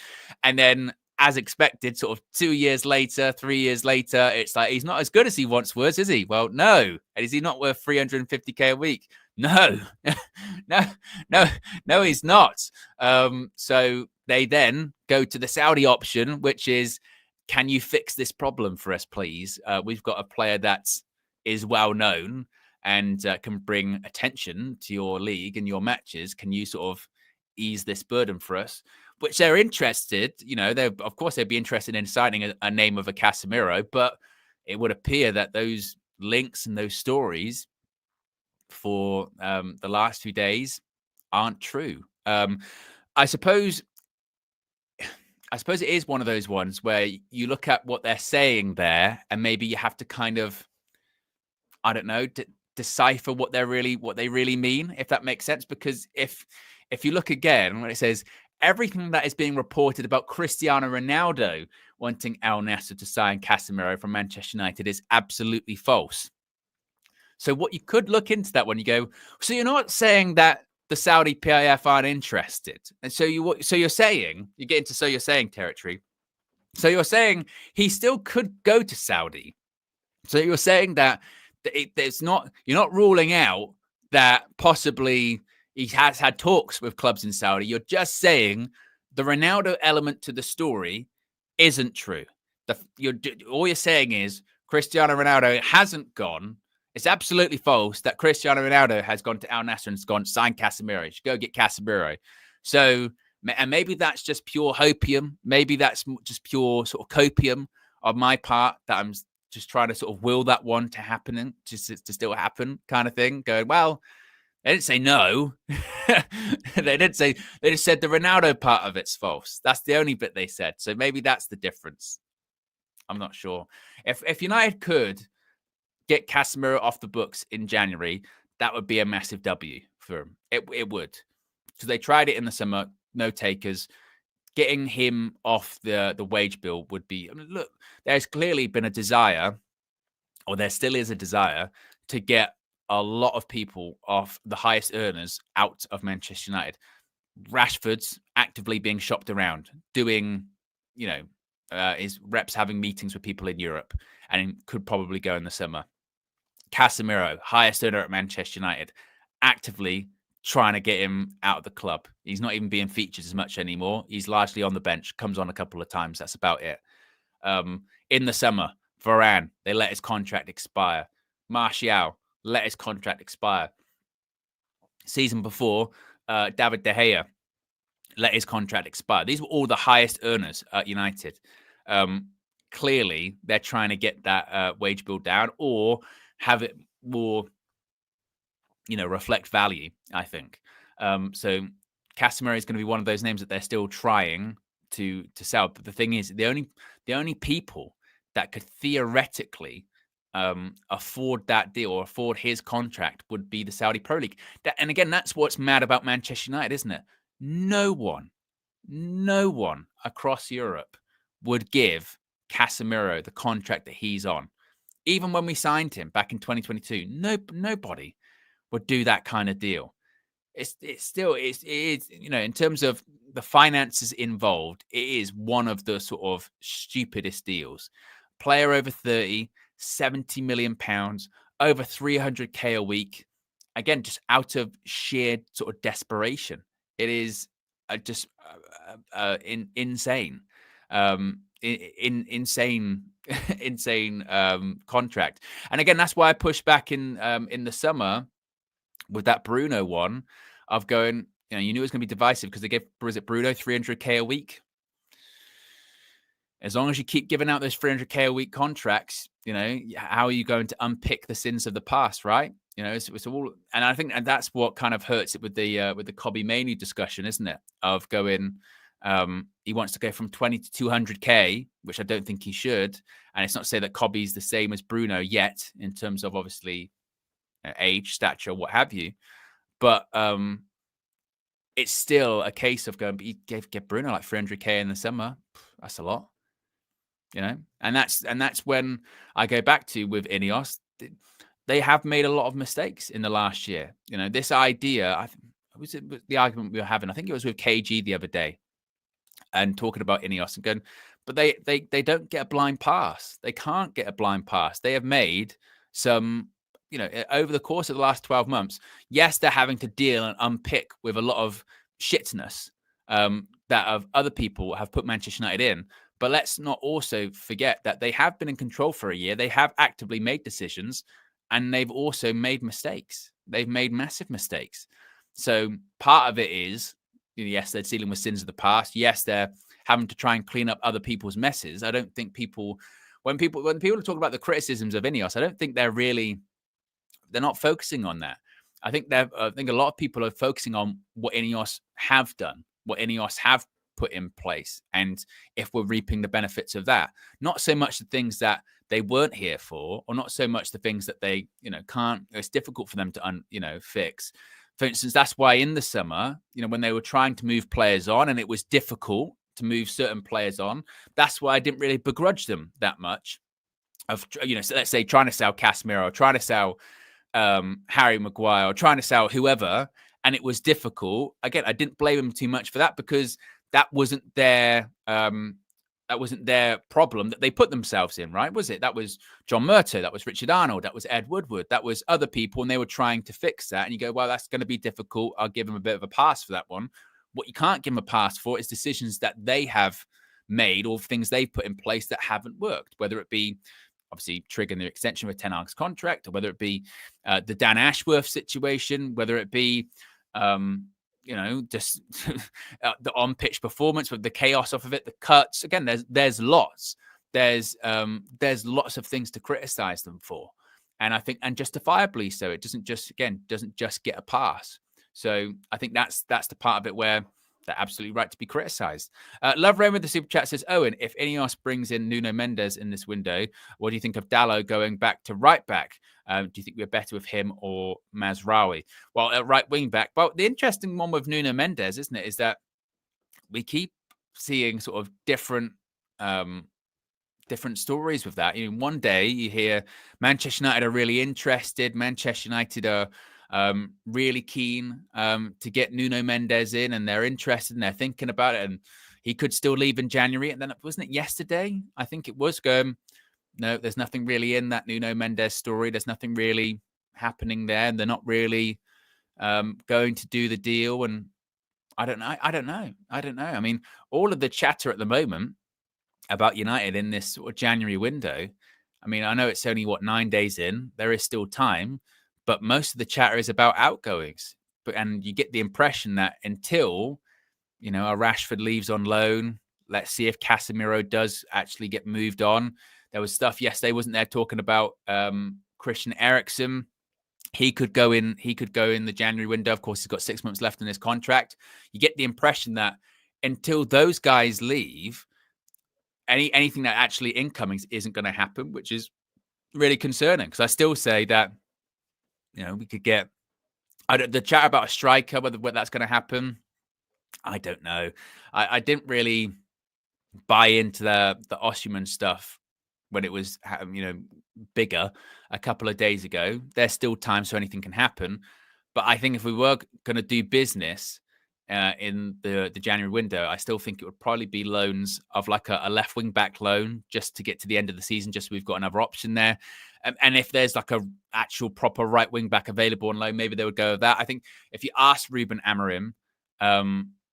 And then, as expected, sort of 2 years later, 3 years later, it's like, he's not as good as he once was, is he? Well, no. And is he not worth 350k a week? No, no, he's not. So they then go to the Saudi option, which is, can you fix this problem for us, please? We've got a player that is well known and can bring attention to your league and your matches. Can you sort of ease this burden for us? Which they're interested, of course they'd be interested in signing a name of a Casemiro, but it would appear that those links and those stories for the last few days aren't true. I suppose it is one of those ones where you look at what they're saying there, and maybe you have to kind of, I don't know, decipher what they really mean, if that makes sense. Because if you look again when it says everything that is being reported about Cristiano Ronaldo wanting Al Nassr to sign Casemiro from Manchester United is absolutely false. So what you could look into that when you go, so you're not saying that the Saudi PIF aren't interested. And so you're saying, you get into so you're saying territory. So you're saying he still could go to Saudi. So you're saying that you're not ruling out that possibly he has had talks with clubs in Saudi. You're just saying the Ronaldo element to the story isn't true. All you're saying is Cristiano Ronaldo hasn't gone. It's absolutely false that Cristiano Ronaldo has gone to Al Nassr and has gone, sign Casemiro. You should go get Casemiro. So, and maybe that's just pure hopium. Maybe that's just pure sort of copium on my part, that I'm just trying to sort of will that one to happen, just to still happen kind of thing. Going, well, they didn't say no. They just said the Ronaldo part of it's false. That's the only bit they said. So maybe that's the difference. I'm not sure. If United could get Casemiro off the books in January, that would be a massive W for him. It would. So they tried it in the summer, no takers. Getting him off the wage bill would be, look, there's clearly been a desire, or there still is a desire, to get a lot of people off the highest earners out of Manchester United. Rashford's actively being shopped around, doing, his reps, having meetings with people in Europe, and could probably go in the summer. Casemiro, highest earner at Manchester United, actively trying to get him out of the club. He's not even being featured as much anymore. He's largely on the bench, comes on a couple of times. That's about it. In the summer, Varane, they let his contract expire. Martial, let his contract expire. Season before, David De Gea, let his contract expire. These were all the highest earners at United. Clearly, they're trying to get that wage bill down, or have it more, reflect value, I think. So Casemiro is going to be one of those names that they're still trying to sell. But the thing is, the only people that could theoretically afford that deal or afford his contract would be the Saudi Pro League. And again, that's what's mad about Manchester United, isn't it? No one across Europe would give Casemiro the contract that he's on. Even when we signed him back in 2022, nobody would do that kind of deal. It's still in terms of the finances involved, it is one of the sort of stupidest deals. Player over 30, £70 million, over 300k a week. Again, just out of sheer sort of desperation. It is just insane. Insane contract. And again, that's why I pushed back in the summer with that Bruno one of going, you knew it was going to be divisive because they gave, was it Bruno 300k a week? As long as you keep giving out those 300K a week contracts, how are you going to unpick the sins of the past, right? It's all, and I think, and that's what kind of hurts it with the Kobbie Mainoo discussion, isn't it? Of going, he wants to go from 20 to 200K, which I don't think he should. And it's not to say that Kobbie's the same as Bruno yet in terms of obviously age, stature, what have you, but it's still a case of going. But you get Bruno like 300K in the summer. That's a lot. And that's when I go back to with Ineos. They have made a lot of mistakes in the last year. This idea, was it the argument we were having? I think it was with KG the other day, and talking about Ineos and going, but they don't get a blind pass. They can't get a blind pass. They have made some, over the course of the last 12 months. Yes, they're having to deal and unpick with a lot of shitness that of other people have put Manchester United in. But let's not also forget that they have been in control for a year. They have actively made decisions, and they've also made mistakes. They've made massive mistakes. So part of it is, yes, they're dealing with sins of the past. Yes, they're having to try and clean up other people's messes. I don't think when people talk about the criticisms of Ineos, I don't think they're not focusing on that. I think a lot of people are focusing on what Ineos have done, what Ineos have put in place, and if we're reaping the benefits of that. Not so much the things that they weren't here for, or not so much the things that they can't, it's difficult for them to fix. For instance, that's why in the summer, when they were trying to move players on and it was difficult to move certain players on, that's why I didn't really begrudge them that much of, so let's say trying to sell Casemiro, or trying to sell Harry Maguire, or trying to sell whoever, and it was difficult. Again, I didn't blame them too much for that, because that wasn't their problem that they put themselves in, right? Was it? That was John Murto, that was Richard Arnold, that was Ed Woodward, that was other people, and they were trying to fix that. And you go, well, that's going to be difficult. I'll give them a bit of a pass for that one. What you can't give them a pass for is decisions that they have made, or things they've put in place that haven't worked, whether it be obviously triggering the extension of a Ten Hag's contract, or whether it be the Dan Ashworth situation, whether it be just the on-pitch performance with the chaos off of it, the cuts. Again, there's lots. There's lots of things to criticize them for, and I think, and justifiably so. It doesn't just get a pass. So I think that's the part of it where they're absolutely right to be criticised. Love Rain with the super chat says, Owen, if Ineos brings in Nuno Mendes in this window, what do you think of Dalot going back to right back? Do you think we're better with him or Mazraoui? Well, at right wing back. Well, the interesting one with Nuno Mendes, isn't it, is that we keep seeing sort of different stories with that. One day you hear Manchester United are really interested. Manchester United are really keen to get Nuno Mendes in, and they're interested and they're thinking about it, and he could still leave in January. And then, wasn't it yesterday? I think it was going, no, there's nothing really in that Nuno Mendes story. There's nothing really happening there, and they're not really going to do the deal. And I don't know. I mean, all of the chatter at the moment about United in this sort of January window, I mean, I know it's only 9 days in. There is still time. But most of the chatter is about outgoings. And you get the impression that until, a Rashford leaves on loan, let's see if Casemiro does actually get moved on. There was stuff yesterday, wasn't there, talking about Christian Eriksen. He could go in the January window. Of course, he's got 6 months left in his contract. You get the impression that until those guys leave, anything that actually incoming isn't going to happen, which is really concerning. Because I still say that, we could get the chat about a striker, whether that's going to happen. I don't know. I didn't really buy into the Osimhen stuff when it was, bigger a couple of days ago. There's still time, so anything can happen. But I think if we were going to do business in the January window, I still think it would probably be loans of like a left wing back loan just to get to the end of the season, just so we've got another option there. And if there's like a actual proper right wing back available on loan, maybe they would go with that. I think if you ask Ruben Amorim,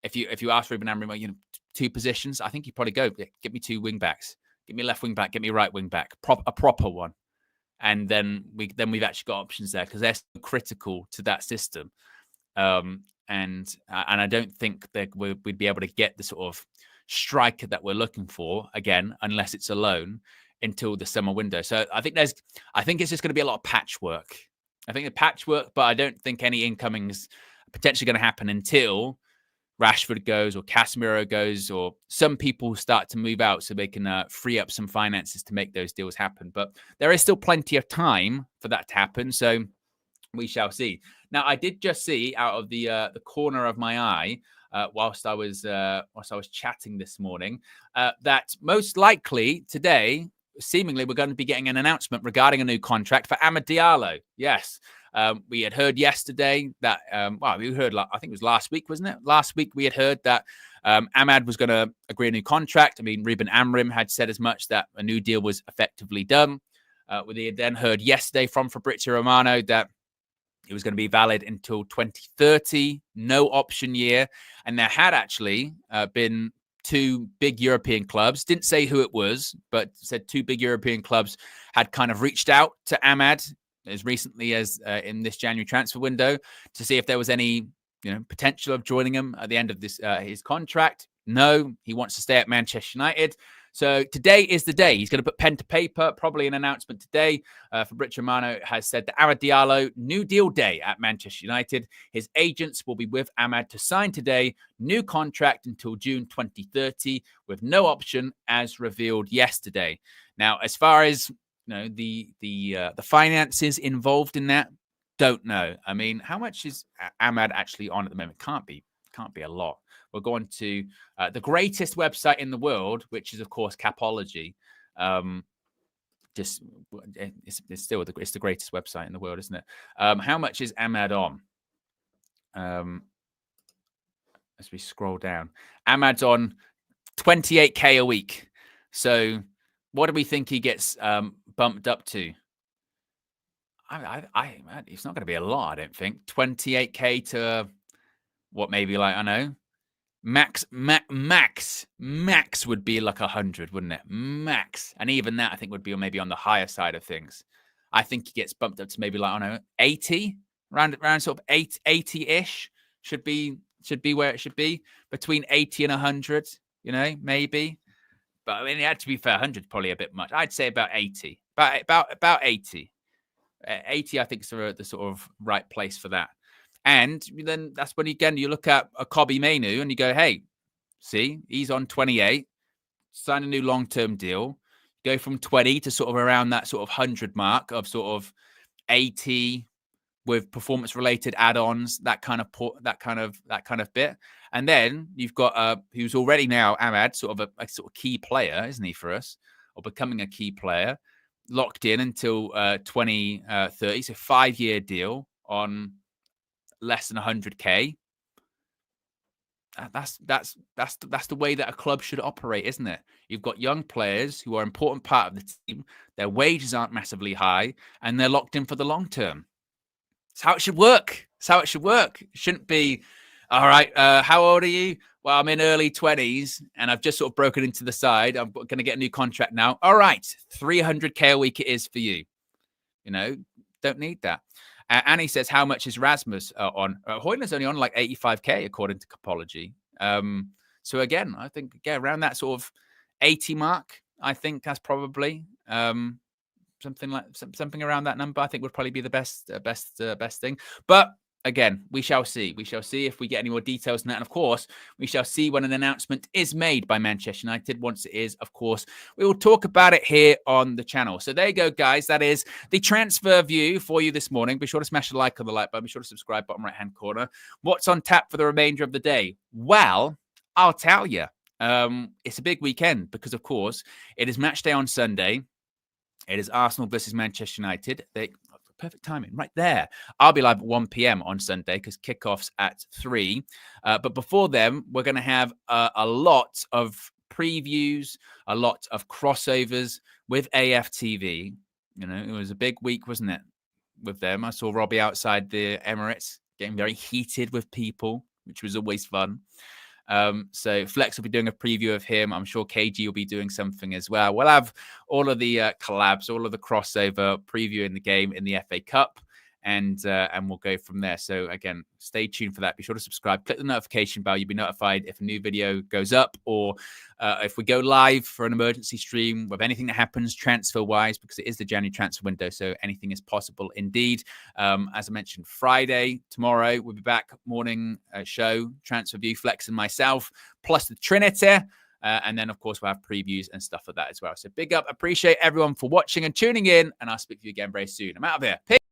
if you ask Ruben Amorim, two positions, I think he'd probably go, get me two wing backs, get me a left wing back, get me a right wing back, a proper one. And then we've actually got options there, because they're so critical to that system. And I don't think that we'd be able to get the sort of striker that we're looking for again, unless it's a loan until the summer window. So I think it's just going to be a lot of patchwork. I think the patchwork, but I don't think any incoming is potentially going to happen until Rashford goes or Casemiro goes, or some people start to move out so they can free up some finances to make those deals happen. But there is still plenty of time for that to happen. So we shall see. Now, I did just see out of the corner of my eye, whilst I was chatting this morning, that most likely today, seemingly, we're going to be getting an announcement regarding a new contract for Amad Diallo. Yes. We had heard yesterday that, we heard, I think it was last week, wasn't it? Last week, we had heard that Amad was going to agree a new contract. I mean, Ruben Amorim had said as much, that a new deal was effectively done. We had then heard yesterday from Fabrizio Romano that it was going to be valid until 2030, no option year. And there had actually been two big European clubs, didn't say who it was, but said two big European clubs had kind of reached out to Amad as recently as in this January transfer window to see if there was any potential of joining him at the end of this his contract. No, he wants to stay at Manchester United. So today is the day. He's going to put pen to paper, probably an announcement today. Fabrizio Romano has said that Amad Diallo, new deal day at Manchester United. His agents will be with Amad to sign today. New contract until June 2030 with no option, as revealed yesterday. Now, as far as the finances involved in that, don't know. I mean, how much is Amad actually on at the moment? Can't be a lot. We're going to the greatest website in the world, which is, of course, Capology. It's the greatest website in the world, isn't it? How much is Amad on? As we scroll down, Amad's on 28k a week. So what do we think he gets bumped up to? It's not going to be a lot, I don't think. 28k to what, maybe like, I know, max would be like 100, wouldn't it? Max. And even that, I think, would be maybe on the higher side of things. I think he gets bumped up to maybe like, I don't know, 80, around sort of 80-ish should be where it should be, between 80 and 100, maybe. But I mean, it had to be fair, 100 probably a bit much. I'd say about 80. About 80. 80, I think, is the sort of right place for that. And then that's when, again, you look at a Kobbie Mainoo and you go, hey, see, he's on 28, sign a new long-term deal, go from 20 to sort of around that sort of 100 mark of sort of 80 with performance-related add-ons, that kind of bit. And then you've got who's already now Amad, sort of a sort of key player, isn't he, for us, or becoming a key player, locked in until 2030, so 5-year deal on less than 100k. That's the way that a club should operate, isn't it? You've got young players who are an important part of the team. Their wages aren't massively high, and they're locked in for the long term. It's how it should work. It shouldn't be, all right, how old are you? Well, I'm in early 20s, and I've just sort of broken into the side. I'm going to get a new contract now. All right, 300k a week it is for you. Don't need that. Annie says, how much is Rasmus on? Højlund's only on like 85k, according to Capology. So again, I think around that sort of 80 mark, I think that's probably something around that number. I think would probably be the best thing. But again, we shall see. We shall see if we get any more details on that. And of course, we shall see when an announcement is made by Manchester United. Once it is, of course, we will talk about it here on the channel. So there you go, guys. That is the transfer view for you this morning. Be sure to smash the like on the like button. Be sure to subscribe, bottom right-hand corner. What's on tap for the remainder of the day? Well, I'll tell you. It's a big weekend because, of course, it is match day on Sunday. It is Arsenal versus Manchester United. Perfect timing right there. I'll be live at 1 p.m. on Sunday because kickoff's at 3. But before then, we're going to have a lot of previews, a lot of crossovers with AFTV. It was a big week, wasn't it, with them? I saw Robbie outside the Emirates getting very heated with people, which was always fun. So Flex will be doing a preview of him. I'm sure KG will be doing something as well. We'll have all of the collabs, all of the crossover previewing the game in the FA Cup. and we'll go from there. So again, stay tuned for that. Be sure to subscribe, click the notification bell. You'll be notified if a new video goes up, or if we go live for an emergency stream with anything that happens transfer wise, because it is the January transfer window, so anything is possible indeed. As I mentioned, Friday, tomorrow, we'll be back, morning show, transfer view, Flex and myself, plus the Trinity. And then, of course, we'll have previews and stuff like that as well. So big up. Appreciate everyone for watching and tuning in. And I'll speak to you again very soon. I'm out of here. Peace.